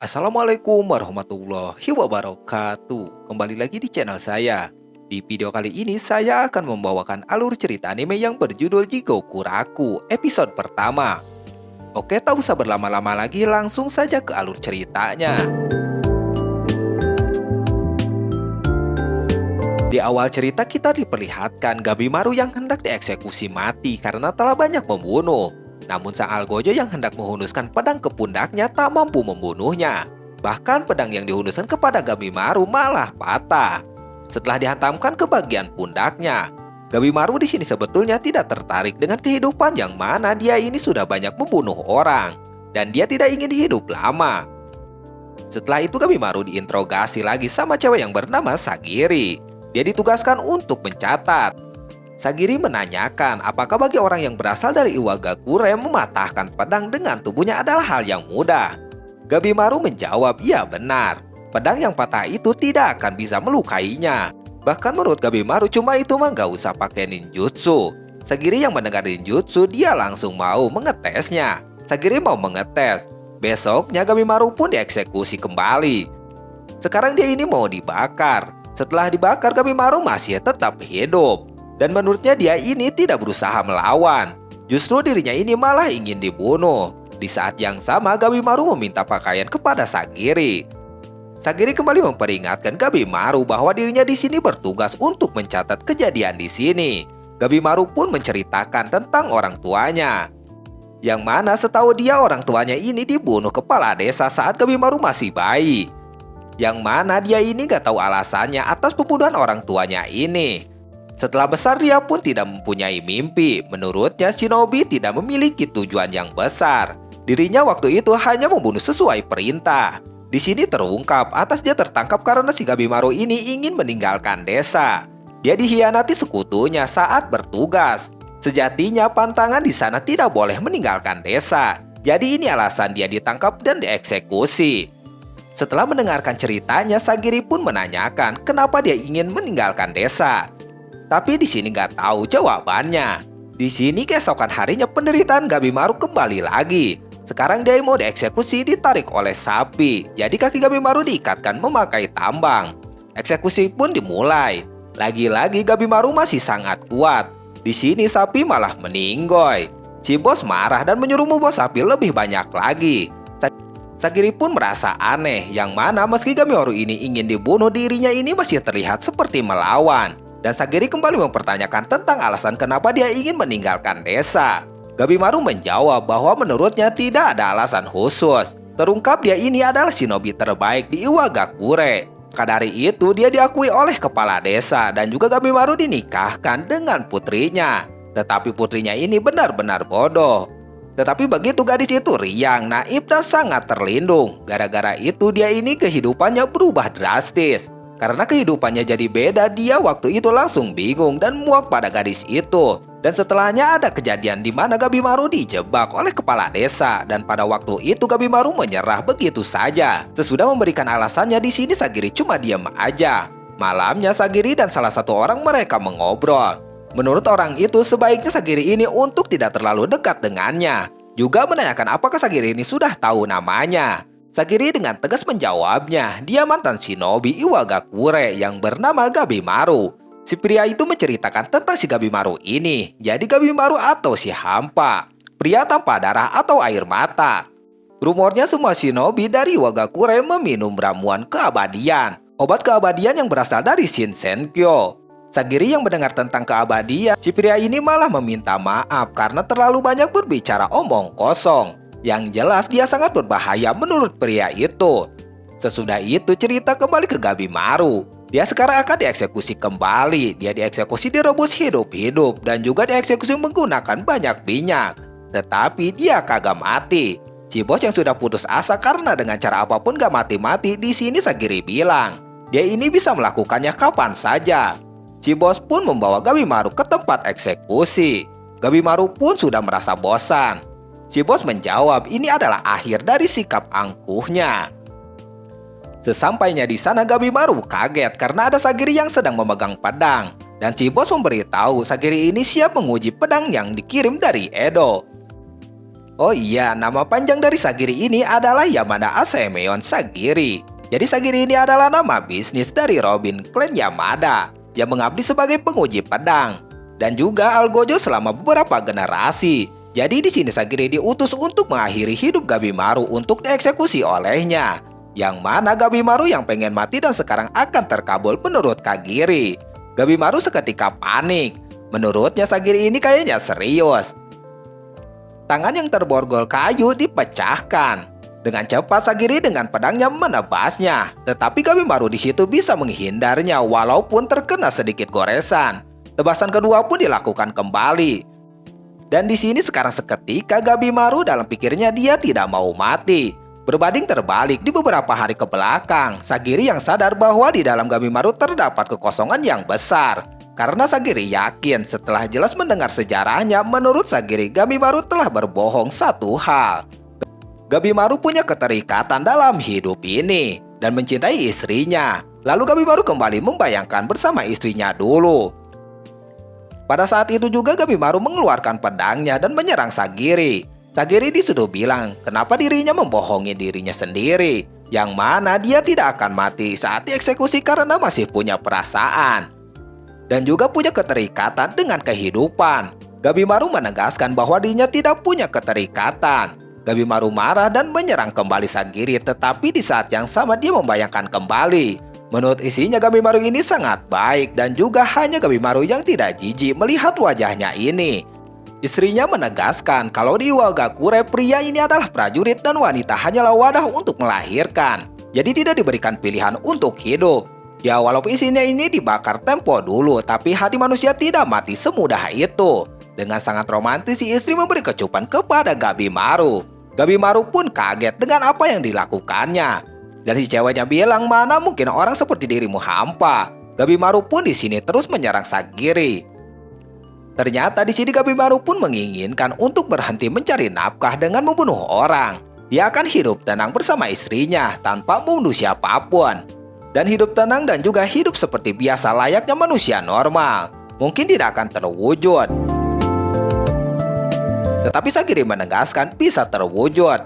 Assalamualaikum warahmatullahi wabarakatuh. Kembali lagi di channel saya. Di video kali ini saya akan membawakan alur cerita anime yang berjudul Jigoku Raku episode pertama. Oke, tak usah berlama-lama lagi, langsung saja ke alur ceritanya. Di awal cerita kita diperlihatkan Gabimaru yang hendak dieksekusi mati karena telah banyak membunuh. Namun sang Algojo yang hendak menghunuskan pedang ke pundaknya tak mampu membunuhnya. Bahkan pedang yang dihunuskan kepada Gabimaru malah patah. Setelah dihantamkan ke bagian pundaknya, Gabimaru di sini sebetulnya tidak tertarik dengan kehidupan yang mana dia ini sudah banyak membunuh orang dan dia tidak ingin hidup lama. Setelah itu Gabimaru diinterogasi lagi sama cewek yang bernama Sagiri. Dia ditugaskan untuk mencatat. Sagiri menanyakan apakah bagi orang yang berasal dari Iwagakure mematahkan pedang dengan tubuhnya adalah hal yang mudah. Gabimaru menjawab, iya benar. Pedang yang patah itu tidak akan bisa melukainya. Bahkan menurut Gabimaru cuma itu mah gak usah pakai ninjutsu. Sagiri yang mendengar ninjutsu dia langsung mau mengetesnya. Sagiri mau mengetes. Besoknya Gabimaru pun dieksekusi kembali. Sekarang dia ini mau dibakar. Setelah dibakar Gabimaru masih tetap hidup. Dan menurutnya dia ini tidak berusaha melawan. Justru dirinya ini malah ingin dibunuh. Di saat yang sama Gabimaru meminta pakaian kepada Sagiri. Sagiri kembali memperingatkan Gabimaru bahwa dirinya di sini bertugas untuk mencatat kejadian di sini. Gabimaru pun menceritakan tentang orang tuanya. Yang mana setahu dia orang tuanya ini dibunuh kepala desa saat Gabimaru masih bayi. Yang mana dia ini gak tahu alasannya atas pembunuhan orang tuanya ini. Setelah besar dia pun tidak mempunyai mimpi. Menurutnya shinobi tidak memiliki tujuan yang besar. Dirinya waktu itu hanya membunuh sesuai perintah. Di sini terungkap atas dia tertangkap karena si Gabimaru ini ingin meninggalkan desa. Dia dihianati sekutunya saat bertugas. Sejatinya pantangan di sana tidak boleh meninggalkan desa. Jadi ini alasan dia ditangkap dan dieksekusi. Setelah mendengarkan ceritanya, Sagiri pun menanyakan kenapa dia ingin meninggalkan desa. Tapi di sini nggak tahu jawabannya. Di sini keesokan harinya penderitaan Gabimaru kembali lagi. Sekarang dia mau dieksekusi ditarik oleh sapi. Jadi kaki Gabimaru diikatkan memakai tambang. Eksekusi pun dimulai. Lagi-lagi Gabimaru masih sangat kuat. Di sini sapi malah meninggoy. Si bos marah dan menyuruh membos sapi lebih banyak lagi. Sagiri pun merasa aneh, yang mana meski Gabimaru ini ingin dibunuh, dirinya ini masih terlihat seperti melawan. Dan Sagiri kembali mempertanyakan tentang alasan kenapa dia ingin meninggalkan desa. Gabimaru menjawab bahwa menurutnya tidak ada alasan khusus. Terungkap dia ini adalah shinobi terbaik di Iwagakure. Kadari itu dia diakui oleh kepala desa dan juga Gabimaru dinikahkan dengan putrinya. Tetapi putrinya ini benar-benar bodoh. Tetapi begitu gadis itu riang, naif dan sangat terlindung. Gara-gara itu dia ini kehidupannya berubah drastis. Karena kehidupannya jadi beda, dia waktu itu langsung bingung dan muak pada gadis itu. Dan setelahnya ada kejadian di mana Gabimaru dijebak oleh kepala desa. Dan pada waktu itu Gabimaru menyerah begitu saja. Sesudah memberikan alasannya, di sini Sagiri cuma diam aja. Malamnya Sagiri dan salah satu orang mereka mengobrol. Menurut orang itu sebaiknya Sagiri ini untuk tidak terlalu dekat dengannya. Juga menanyakan apakah Sagiri ini sudah tahu namanya. Sagiri dengan tegas menjawabnya, dia mantan shinobi Iwagakure yang bernama Gabimaru. Si pria itu menceritakan tentang si Gabimaru ini. Jadi Gabimaru atau si hampa, pria tanpa darah atau air mata. Rumornya semua shinobi dari Iwagakure meminum ramuan keabadian. Obat keabadian yang berasal dari Shinsenkyo. Sagiri yang mendengar tentang keabadian, si pria ini malah meminta maaf karena terlalu banyak berbicara omong kosong. Yang jelas dia sangat berbahaya menurut pria itu. Sesudah itu cerita kembali ke Gabimaru. Dia sekarang akan dieksekusi kembali. Dia dieksekusi direbus hidup-hidup dan juga dieksekusi menggunakan banyak minyak. Tetapi dia kagak mati. Si bos yang sudah putus asa karena dengan cara apapun gak mati-mati, di sini Sagiri bilang dia ini bisa melakukannya kapan saja. Si bos pun membawa Gabimaru ke tempat eksekusi. Gabimaru pun sudah merasa bosan. Si bos menjawab ini adalah akhir dari sikap angkuhnya. Sesampainya di sana Gabimaru kaget karena ada Sagiri yang sedang memegang pedang. Dan si bos memberitahu Sagiri ini siap menguji pedang yang dikirim dari Edo. Oh iya, nama panjang dari Sagiri ini adalah Yamada Asemeon Sagiri. Jadi Sagiri ini adalah nama bisnis dari Robin klan Yamada yang mengabdi sebagai penguji pedang dan juga algojo selama beberapa generasi. Jadi di sini Sagiri diutus untuk mengakhiri hidup Gabimaru untuk dieksekusi olehnya. Yang mana Gabimaru yang pengen mati dan sekarang akan terkabul menurut Kagiri. Gabimaru seketika panik. Menurutnya Sagiri ini kayaknya serius. Tangan yang terborgol kayu dipecahkan. Dengan cepat Sagiri dengan pedangnya menebasnya. Tetapi Gabimaru di situ bisa menghindarnya walaupun terkena sedikit goresan. Tebasan kedua pun dilakukan kembali. Dan di sini sekarang seketika Gabimaru dalam pikirnya dia tidak mau mati. Berbanding terbalik di beberapa hari ke belakang, Sagiri yang sadar bahwa di dalam Gabimaru terdapat kekosongan yang besar. Karena Sagiri yakin setelah jelas mendengar sejarahnya, menurut Sagiri Gabimaru telah berbohong satu hal. Gabimaru punya keterikatan dalam hidup ini dan mencintai istrinya. Lalu Gabimaru kembali membayangkan bersama istrinya dulu. Pada saat itu juga Gabimaru mengeluarkan pedangnya dan menyerang Sagiri. Sagiri disuruh bilang kenapa dirinya membohongi dirinya sendiri. Yang mana dia tidak akan mati saat dieksekusi karena masih punya perasaan. Dan juga punya keterikatan dengan kehidupan. Gabimaru menegaskan bahwa dirinya tidak punya keterikatan. Gabimaru marah dan menyerang kembali Sagiri, tetapi di saat yang sama dia membayangkan kembali. Menurut isinya Gabimaru ini sangat baik dan juga hanya Gabimaru yang tidak jijik melihat wajahnya ini. Istrinya menegaskan kalau di Iwagakure pria ini adalah prajurit dan wanita hanyalah wadah untuk melahirkan. Jadi tidak diberikan pilihan untuk hidup. Ya walaupun isinya ini dibakar tempo dulu, tapi hati manusia tidak mati semudah itu. Dengan sangat romantis si istri memberi kecupan kepada Gabimaru. Gabimaru pun kaget dengan apa yang dilakukannya. Dan si ceweknya bilang mana mungkin orang seperti dirimu hampa. Gabimaru pun di sini terus menyerang Sagiri. Ternyata di sini Gabimaru pun menginginkan untuk berhenti mencari nafkah dengan membunuh orang. Dia akan hidup tenang bersama istrinya tanpa membunuh siapapun. Dan hidup tenang dan juga hidup seperti biasa layaknya manusia normal. Mungkin tidak akan terwujud. Tetapi Sagiri menegaskan bisa terwujud.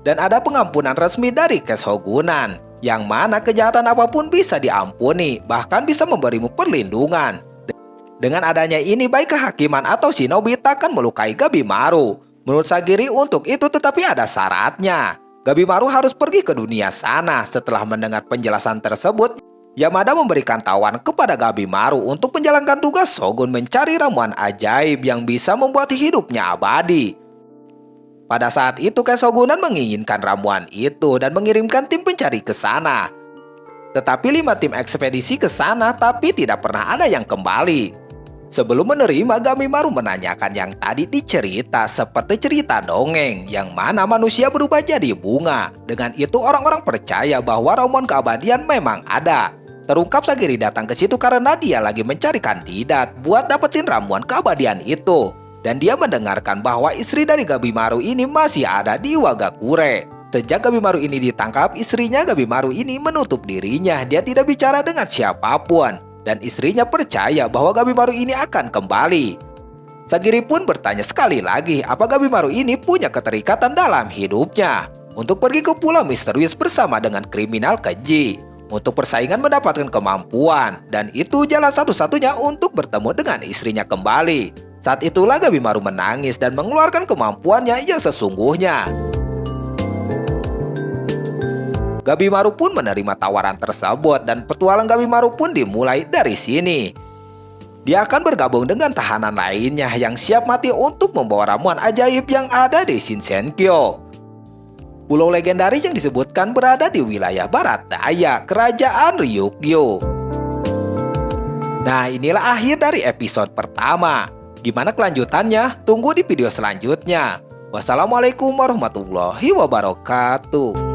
Dan ada pengampunan resmi dari Keshogunan. Yang mana kejahatan apapun bisa diampuni. Bahkan bisa memberimu perlindungan. Dengan adanya ini baik kehakiman atau shinobi takkan melukai Gabimaru. Menurut Sagiri untuk itu tetapi ada syaratnya. Gabimaru harus pergi ke dunia sana. Setelah mendengar penjelasan tersebut, Yamada memberikan tawaran kepada Gabimaru untuk menjalankan tugas Shogun mencari ramuan ajaib yang bisa membuat hidupnya abadi. Pada saat itu Keshogunan menginginkan ramuan itu dan mengirimkan tim pencari ke sana. Tetapi 5 tim ekspedisi ke sana tapi tidak pernah ada yang kembali. Sebelum menerima, Gabimaru menanyakan yang tadi dicerita seperti cerita dongeng yang mana manusia berubah jadi bunga. Dengan itu orang-orang percaya bahwa ramuan keabadian memang ada. Terungkap Sagiri datang ke situ karena dia lagi mencari kandidat buat dapetin ramuan keabadian itu. Dan dia mendengarkan bahwa istri dari Gabimaru ini masih ada di Iwagakure. Sejak Gabimaru ini ditangkap, istrinya Gabimaru ini menutup dirinya. Dia tidak bicara dengan siapapun. Dan istrinya percaya bahwa Gabimaru ini akan kembali. Sagiri pun bertanya sekali lagi apa Gabimaru ini punya keterikatan dalam hidupnya. Untuk pergi ke pulau misterius bersama dengan kriminal keji. Untuk persaingan mendapatkan kemampuan. Dan itu jalan satu-satunya untuk bertemu dengan istrinya kembali. Saat itulah Gabimaru menangis dan mengeluarkan kemampuannya yang sesungguhnya. Gabimaru pun menerima tawaran tersebut dan petualang Gabimaru pun dimulai dari sini. Dia akan bergabung dengan tahanan lainnya yang siap mati untuk membawa ramuan ajaib yang ada di Shinsenkyo. Pulau legendaris yang disebutkan berada di wilayah barat daya Kerajaan Ryukyu. Nah, inilah akhir dari episode pertama. Gimana kelanjutannya? Tunggu di video selanjutnya. Wassalamualaikum warahmatullahi wabarakatuh.